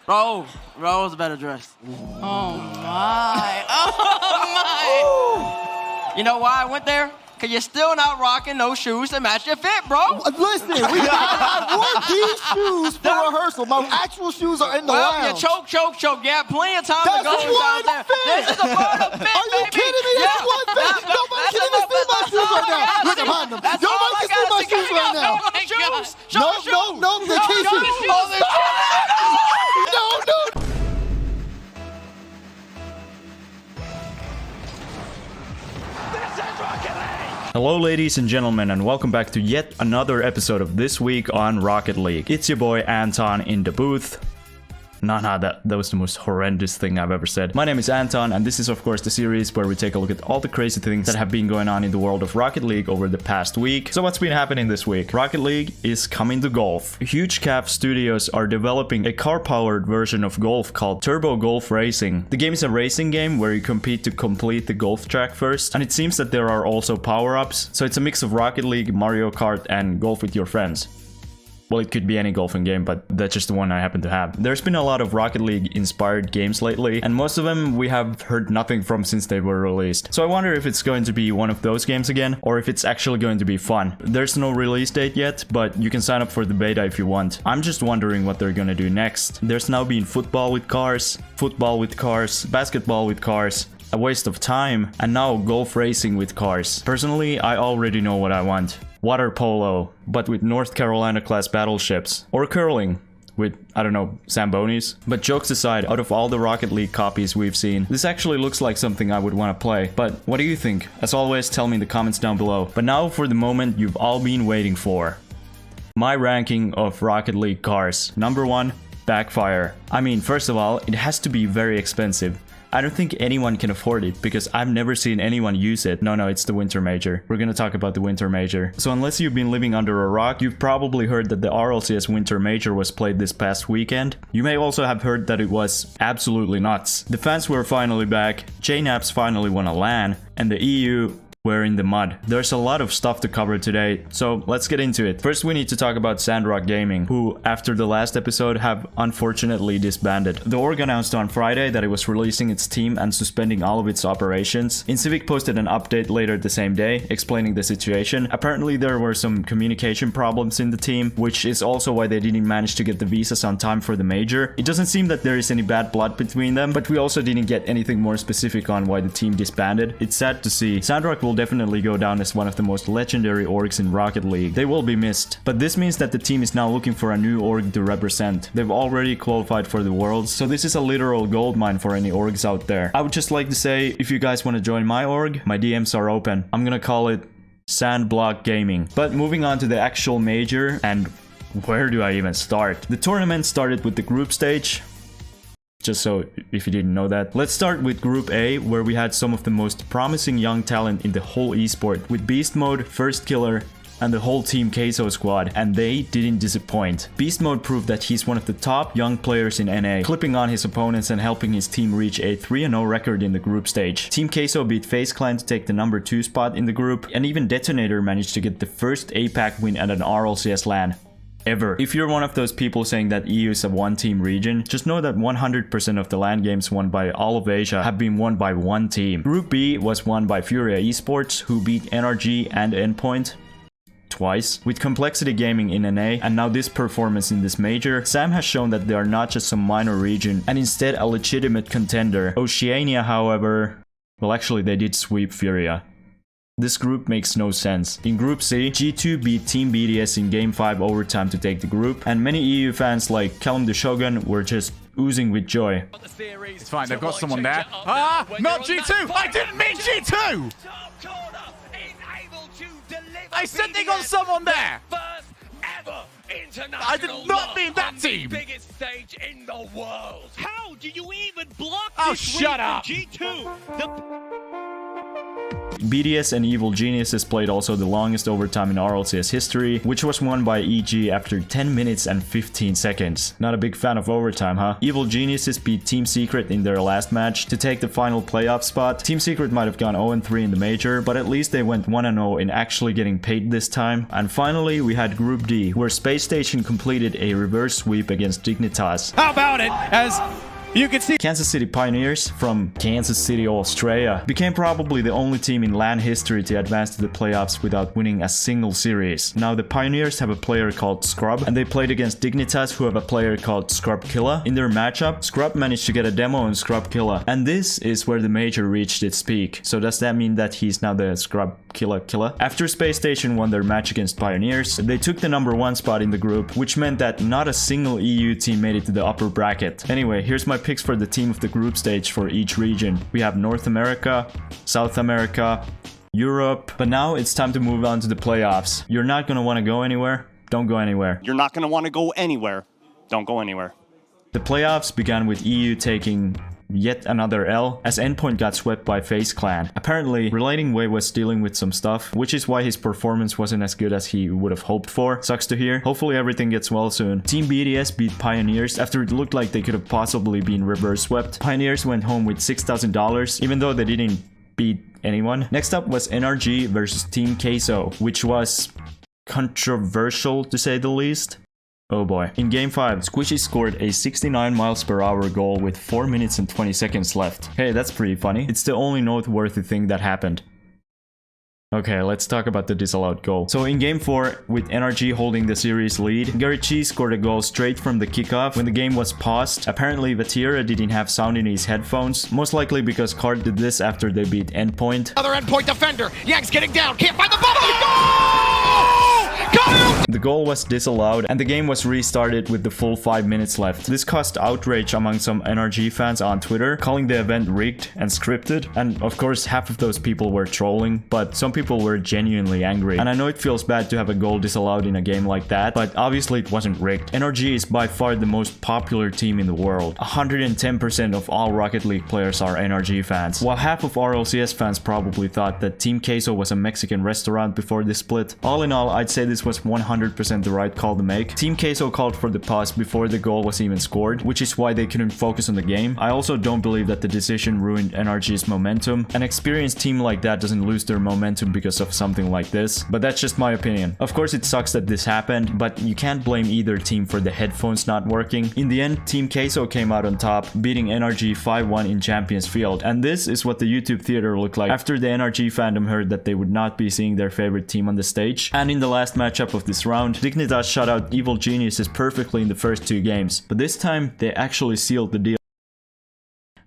Ro's better dressed. Oh my. Oh my. You know why I went there? Cause you're still not rocking those shoes to match your fit, bro. Listen, I wore these shoes for rehearsal. My actual shoes are in the lounge. You choke. You have plenty of time to go down there. This is a part of fit, Are you kidding me? That's one fit. Nobody can even see my shoes right now. Look behind them. Nobody can see my shoes right now. No, they can't see. No. Hello ladies and gentlemen, and welcome back to yet another episode of This Week on Rocket League. It's your boy Anton in the booth. That was the most horrendous thing I've ever said. My name is Anton, and this is of course the series where we take a look at all the crazy things that have been going on in the world of Rocket League over the past week. So what's been happening this week? Rocket League is coming to golf. Huge Calf Studios are developing a car-powered version of golf called Turbo Golf Racing. The game is a racing game where you compete to complete the golf track first, and it seems that there are also power-ups, so it's a mix of Rocket League, Mario Kart, and golf with your friends. Well, it could be any golfing game, but that's just the one I happen to have. There's been a lot of Rocket League inspired games lately, and most of them we have heard nothing from since they were released. So I wonder if it's going to be one of those games again, or if it's actually going to be fun. There's no release date yet, but you can sign up for the beta if you want. I'm just wondering what they're gonna do next. There's now been football with cars, basketball with cars, a waste of time, and now golf racing with cars. Personally, I already know what I want. Water polo, but with North Carolina class battleships. Or curling, with, I don't know, Zambonis. But jokes aside, out of all the Rocket League copies we've seen, this actually looks like something I would want to play. But what do you think? As always, tell me in the comments down below. But now for the moment you've all been waiting for. My ranking of Rocket League cars. Number 1, Backfire. I mean, first of all, it has to be very expensive. I don't think anyone can afford it because I've never seen anyone use it. No, it's the Winter Major. We're gonna talk about the Winter Major. So unless you've been living under a rock, you've probably heard that the RLCS Winter Major was played this past weekend. You may also have heard that it was absolutely nuts. The fans were finally back, JNAPs finally won a LAN, and the EU we're in the mud. There's a lot of stuff to cover today, so let's get into it. First, we need to talk about Sandrock Gaming, who, after the last episode, have unfortunately disbanded. The org announced on Friday that it was releasing its team and suspending all of its operations. Incivik posted an update later the same day, explaining the situation. Apparently, there were some communication problems in the team, which is also why they didn't manage to get the visas on time for the major. It doesn't seem that there is any bad blood between them, but we also didn't get anything more specific on why the team disbanded. It's sad to see. Sandrock will definitely go down as one of the most legendary orgs in Rocket League. They will be missed. But this means that the team is now looking for a new org to represent. They've already qualified for the Worlds, so this is a literal goldmine for any orgs out there. I would just like to say, if you guys want to join my org, my DMs are open. I'm gonna call it Sandblock Gaming. But moving on to the actual major, and where do I even start? The tournament started with the group stage. Just so if you didn't know that. Let's start with Group A, where we had some of the most promising young talent in the whole esport, with Beast Mode, First Killer, and the whole Team Queso squad, and they didn't disappoint. Beast Mode proved that he's one of the top young players in NA, clipping on his opponents and helping his team reach a 3-0 record in the group stage. Team Queso beat FaZe Clan to take the number 2 spot in the group, and even Detonator managed to get the first APAC win at an RLCS LAN ever. If you're one of those people saying that EU is a one-team region, just know that 100% of the LAN games won by all of Asia have been won by one team. Group B was won by Furia Esports, who beat NRG and Endpoint twice, with Complexity Gaming in NA, and now this performance in this major. Sam has shown that they are not just some minor region, and instead a legitimate contender. Oceania, however, well, actually they did sweep Furia. This group makes no sense. In Group C, G2 beat Team BDS in Game 5 overtime to take the group, and many EU fans like Callum the Shogun were just oozing with joy. It's fine, they've got someone there. Ah, not G2! I didn't mean G2! I said they got someone there! I did not mean that team! Biggest stage in the world. How do you even block Oh, this shut up! G2? BDS and Evil Geniuses played also the longest overtime in RLCS history, which was won by EG after 10 minutes and 15 seconds. Not a big fan of overtime, huh? Evil Geniuses beat Team Secret in their last match to take the final playoff spot. Team Secret might have gone 0-3 in the major, but at least they went 1-0 in actually getting paid this time. And finally, we had Group D, where Spacestation completed a reverse sweep against Dignitas. How about it? As you can see, Kansas City Pioneers from Kansas City, Australia became probably the only team in LAN history to advance to the playoffs without winning a single series. Now the Pioneers have a player called Scrub, and they played against Dignitas, who have a player called Scrub Killa. In their matchup, Scrub managed to get a demo on Scrub Killa, and this is where the major reached its peak. So does that mean that he's now the Scrub Killa? After Spacestation won their match against Pioneers, they took the #1 spot in the group, which meant that not a single EU team made it to the upper bracket. Anyway, here's my picks for the team of the group stage for each region. We have North America, South America, Europe, but now it's time to move on to the playoffs. You're not gonna want to go anywhere? Don't go anywhere. You're not going to want to go anywhere. Don't go anywhere. The playoffs began with EU taking yet another L as Endpoint got swept by FaZe clan. Apparently, Relating Way was dealing with some stuff, which is why his performance wasn't as good as he would have hoped for. Sucks to hear. Hopefully everything gets well soon. Team BDS beat Pioneers after it looked like they could have possibly been reverse swept. Pioneers went home with $6,000, even though they didn't beat anyone. Next up was NRG versus Team Queso, which was controversial to say the least. Oh boy. In Game 5, Squishy scored a 69 mph goal with 4 minutes and 20 seconds left. Hey, that's pretty funny. It's the only noteworthy thing that happened. Okay, let's talk about the disallowed goal. So in Game 4, with NRG holding the series lead, Gary Cheese scored a goal straight from the kickoff when the game was paused. Apparently, Vatira didn't have sound in his headphones, most likely because Card did this after they beat Endpoint. Another Endpoint defender. Yang's getting down. Can't find the ball. Goal! The goal was disallowed and the game was restarted with the full 5 minutes left. This caused outrage among some NRG fans on Twitter, calling the event rigged and scripted. And of course, half of those people were trolling, but some people were genuinely angry. And I know it feels bad to have a goal disallowed in a game like that, but obviously it wasn't rigged. NRG is by far the most popular team in the world. 110% of all Rocket League players are NRG fans, while half of RLCS fans probably thought that Team Queso was a Mexican restaurant before this split. All in all, I'd say this was 100% the right call to make. Team Queso called for the pause before the goal was even scored, which is why they couldn't focus on the game. I also don't believe that the decision ruined NRG's momentum. An experienced team like that doesn't lose their momentum because of something like this, but that's just my opinion. Of course, it sucks that this happened, but you can't blame either team for the headphones not working. In the end, Team Queso came out on top, beating NRG 5-1 in Champions Field, and this is what the YouTube theater looked like after the NRG fandom heard that they would not be seeing their favorite team on the stage. And in the last matchup of this round, Dignitas shut out Evil Geniuses perfectly in the first 2 games, but this time they actually sealed the deal.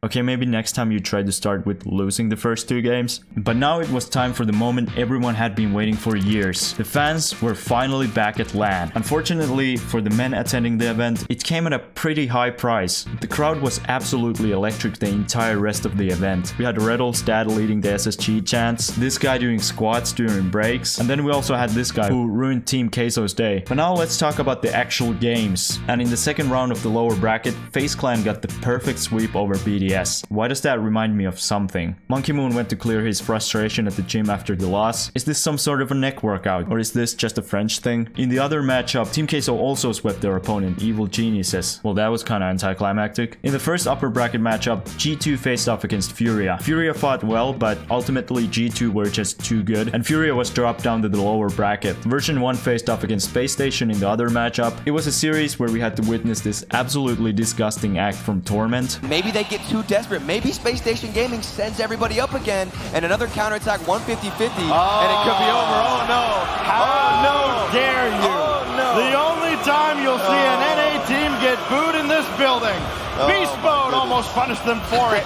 Okay, maybe next time you try to start with losing the first 2 games. But now it was time for the moment everyone had been waiting for years. The fans were finally back at LAN. Unfortunately, for the men attending the event, it came at a pretty high price. The crowd was absolutely electric the entire rest of the event. We had Redall's dad leading the SSG chants, this guy doing squats during breaks, and then we also had this guy who ruined Team Queso's day. But now let's talk about the actual games. And in the second round of the lower bracket, FaZe Clan got the perfect sweep over BDS. Why does that remind me of something? Monkey Moon went to clear his frustration at the gym after the loss. Is this some sort of a neck workout, or is this just a French thing? In the other matchup, Team Queso also swept their opponent, Evil Geniuses. Well, that was kinda anticlimactic. In the first upper bracket matchup, G2 faced off against Furia. Furia fought well, but ultimately G2 were just too good, and Furia was dropped down to the lower bracket. Version 1 faced off against Spacestation in the other matchup. It was a series where we had to witness this absolutely disgusting act from Torment. Maybe they get too desperate. Maybe Space Station Gaming sends everybody up again, and another counterattack 150-50, and it could be over. Oh no! How dare you! Oh no! The only time you'll see an NA team get booed in this building. Beast Mode almost punished them for it.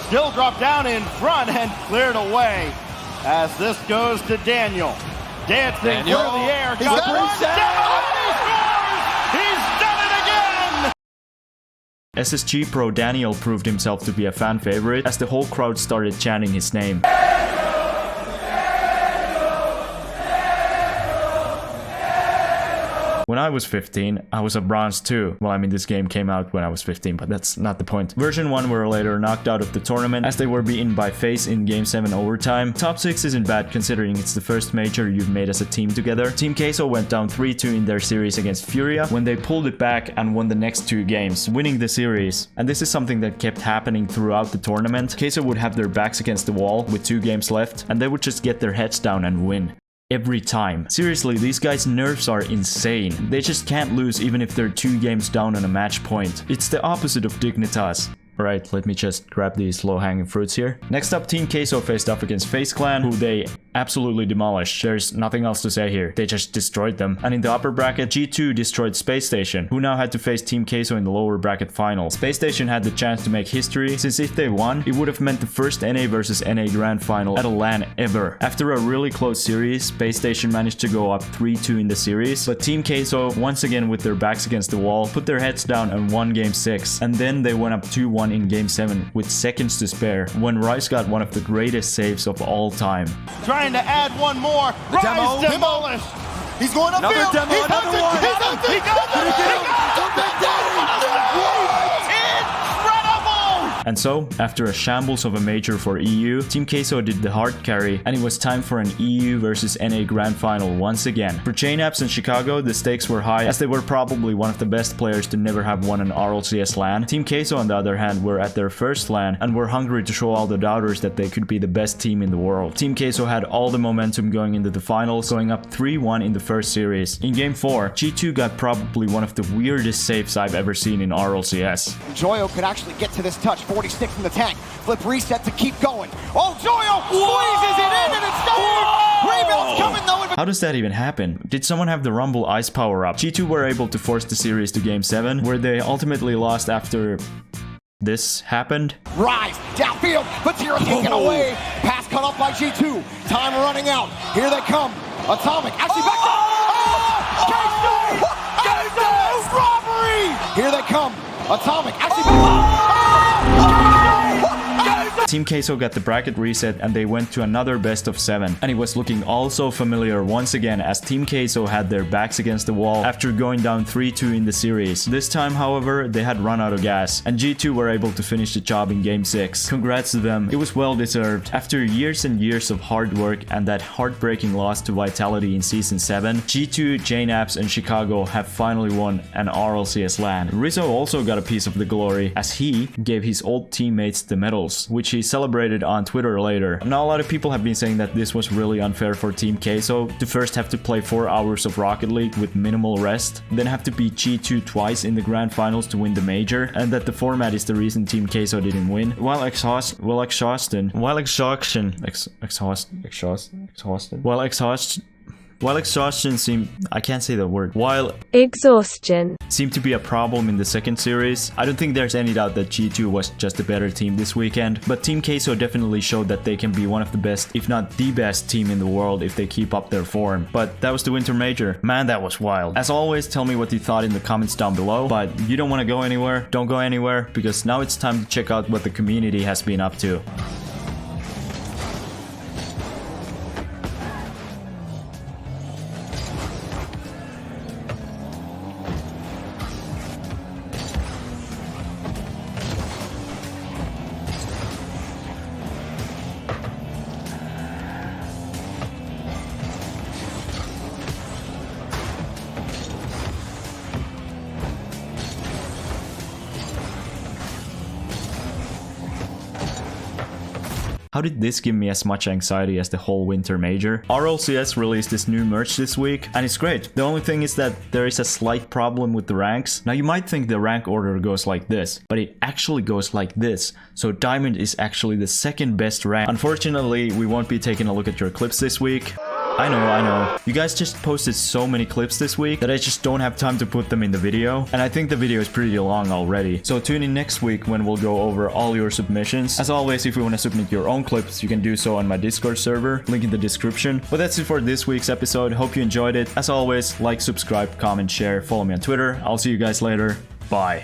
Still dropped down in front and cleared away. As this goes to Daniel. Dancing through the air. He's got down, he scores! He's done it again! SSG Pro Daniel proved himself to be a fan favorite as the whole crowd started chanting his name. When I was 15, I was a bronze too. Well, I mean, this game came out when I was 15, but that's not the point. Version 1 were later knocked out of the tournament as they were beaten by FaZe in Game 7 overtime. Top 6 isn't bad considering it's the first major you've made as a team together. Team Queso went down 3-2 in their series against Furia when they pulled it back and won the next 2 games, winning the series. And this is something that kept happening throughout the tournament. Queso would have their backs against the wall with 2 games left, and they would just get their heads down and win. Every time. Seriously, these guys' nerves are insane. They just can't lose even if they're 2 games down on a match point. It's the opposite of Dignitas. Alright, let me just grab these low-hanging fruits here. Next up, Team Queso faced off against FaZe Clan, who they absolutely demolished. There's nothing else to say here. They just destroyed them. And in the upper bracket, G2 destroyed Spacestation, who now had to face Team Queso in the lower bracket final. Spacestation had the chance to make history, since if they won, it would have meant the first NA versus NA grand final at a LAN ever. After a really close series, Spacestation managed to go up 3-2 in the series, but Team Queso, once again with their backs against the wall, put their heads down and won Game 6. And then they went up 2-1 in Game 7 with seconds to spare when Rice got one of the greatest saves of all time. Trying to add one more. Rice demolished. He's going upfield. Another demo, He's another one. He And so, after a shambles of a major for EU, Team Queso did the hard carry, and it was time for an EU versus NA Grand Final once again. For JNAPS and Chicago, the stakes were high, as they were probably one of the best players to never have won an RLCS LAN. Team Queso, on the other hand, were at their first LAN, and were hungry to show all the doubters that they could be the best team in the world. Team Queso had all the momentum going into the finals, going up 3-1 in the first series. In Game 4, G2 got probably one of the weirdest saves I've ever seen in RLCS. Joyo could actually get to this touch. 46 in the tank. Flip reset to keep going. Oh, Joyo squeezes it in and it's done. Rebound's coming though. How does that even happen? Did someone have the Rumble Ice power up? G2 were able to force the series to Game 7, where they ultimately lost after this happened. Rise downfield, but Tira taken away. Pass cut off by G2. Time running out. Here they come. Atomic actually back up. Queso! Robbery! Here they come. Atomic actually back up. Team Queso got the bracket reset and they went to another best of 7, and it was looking all so familiar once again as Team Queso had their backs against the wall after going down 3-2 in the series. This time, however, they had run out of gas, and G2 were able to finish the job in Game 6. Congrats to them, it was well deserved. After years and years of hard work and that heartbreaking loss to Vitality in Season 7, G2, JNAPS and Chicago have finally won an RLCS LAN. Rizzo also got a piece of the glory as he gave his old teammates the medals, which he celebrated on Twitter later. Now a lot of people have been saying that this was really unfair for Team Queso to first have to play 4 hours of Rocket League with minimal rest, then have to beat G2 twice in the grand finals to win the major, and that the format is the reason Team Queso didn't win. While exhaustion seemed, I can't say the word. While exhaustion seemed to be a problem in the second series, I don't think there's any doubt that G2 was just a better team this weekend, but Team Queso definitely showed that they can be one of the best, if not the best team in the world if they keep up their form. But that was the Winter Major. Man, that was wild. As always, tell me what you thought in the comments down below, but you don't want to go anywhere, don't go anywhere, because now it's time to check out what the community has been up to. How did this give me as much anxiety as the whole Winter Major? RLCS released this new merch this week, and it's great. The only thing is that there is a slight problem with the ranks. Now you might think the rank order goes like this, but it actually goes like this. So Diamond is actually the second best rank. Unfortunately, we won't be taking a look at your clips this week. I know. You guys just posted so many clips this week that I just don't have time to put them in the video. And I think the video is pretty long already. So tune in next week when we'll go over all your submissions. As always, if you want to submit your own clips, you can do so on my Discord server, link in the description. But that's it for this week's episode. Hope you enjoyed it. As always, like, subscribe, comment, share, follow me on Twitter. I'll see you guys later. Bye.